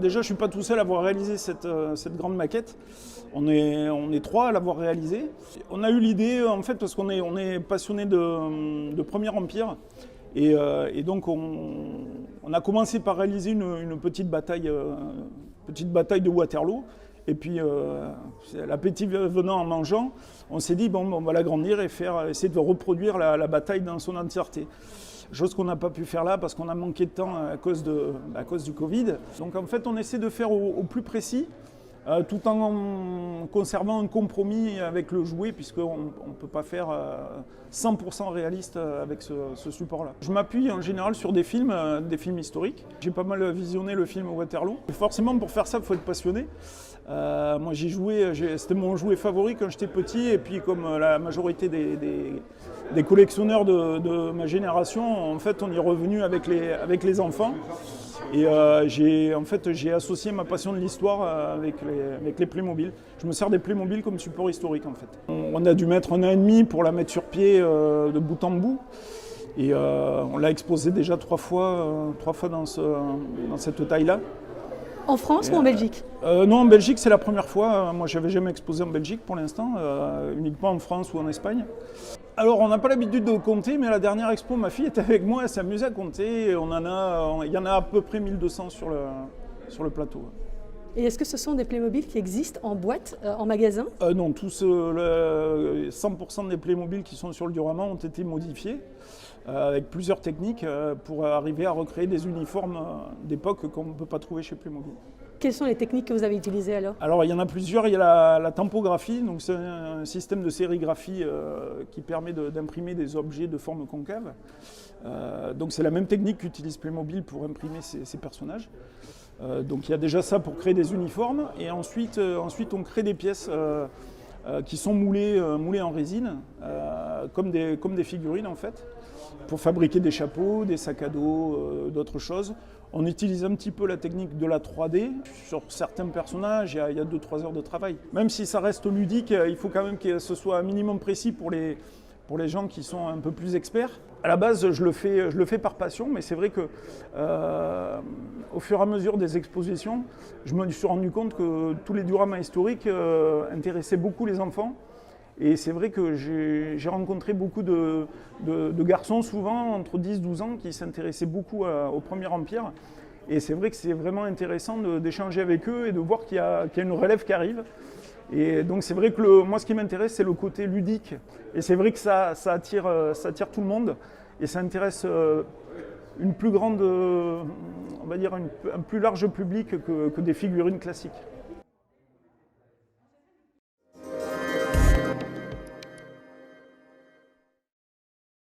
Déjà, je ne suis pas tout seul à avoir réalisé cette grande maquette. On est trois à l'avoir réalisée. On a eu l'idée, en fait, parce qu'on est passionné de Premier Empire. Et donc, on a commencé par réaliser une petite bataille de Waterloo. Et puis, l'appétit venant en mangeant, on s'est dit, bon, on va l'agrandir et essayer de reproduire la bataille dans son entièreté. Chose qu'on n'a pas pu faire là parce qu'on a manqué de temps à cause du Covid. Donc en fait, on essaie de faire au plus précis, tout en conservant un compromis avec le jouet, puisqu'on ne peut pas faire 100% réaliste avec ce support-là. Je m'appuie en général sur des films historiques. J'ai pas mal visionné le film Waterloo. Et forcément, pour faire ça, il faut être passionné. Moi, j'ai joué, c'était mon jouet favori quand j'étais petit, et puis comme la majorité des collectionneurs de ma génération, en fait, on y est revenu avec les enfants. Et j'ai associé ma passion de l'histoire avec les Playmobil. Je me sers des Playmobil comme support historique, en fait. On a dû mettre 1 an et demi pour la mettre sur pied de bout en bout. Et on l'a exposé déjà 3 fois dans cette taille-là. En France ou en Belgique? Non, en Belgique, c'est la première fois. Moi, je n'avais jamais exposé en Belgique pour l'instant, uniquement en France ou en Espagne. Alors, on n'a pas l'habitude de compter, mais à la dernière expo, ma fille était avec moi, elle s'amusait à compter. Il y en a à peu près 1200 sur le plateau. Et est-ce que ce sont des Playmobil qui existent en boîte, en magasin? Non, 100% des Playmobil qui sont sur le diorama ont été modifiés avec plusieurs techniques pour arriver à recréer des uniformes d'époque qu'on ne peut pas trouver chez Playmobil. Quelles sont les techniques que vous avez utilisées alors? Alors il y en a plusieurs, il y a la tempographie, donc c'est un système de sérigraphie qui permet d'imprimer des objets de forme concave. Donc c'est la même technique qu'utilise Playmobil pour imprimer ces personnages. Donc il y a déjà ça pour créer des uniformes, et ensuite on crée des pièces qui sont moulées en résine, comme des figurines en fait, pour fabriquer des chapeaux, des sacs à dos, d'autres choses. On utilise un petit peu la technique de la 3D. Sur certains personnages, il y a 2-3 heures de travail. Même si ça reste ludique, il faut quand même que ce soit un minimum précis pour les gens qui sont un peu plus experts. À la base, je le fais par passion, mais c'est vrai que au fur et à mesure des expositions, je me suis rendu compte que tous les dioramas historiques intéressaient beaucoup les enfants. Et c'est vrai que j'ai rencontré beaucoup de garçons, souvent entre 10-12 ans, qui s'intéressaient beaucoup au Premier Empire. Et c'est vrai que c'est vraiment intéressant d'échanger avec eux et de voir qu'il y a une relève qui arrive. Et donc c'est vrai que moi ce qui m'intéresse, c'est le côté ludique. Et c'est vrai que ça attire tout le monde. Et ça intéresse une plus grande, on va dire un plus large public que des figurines classiques.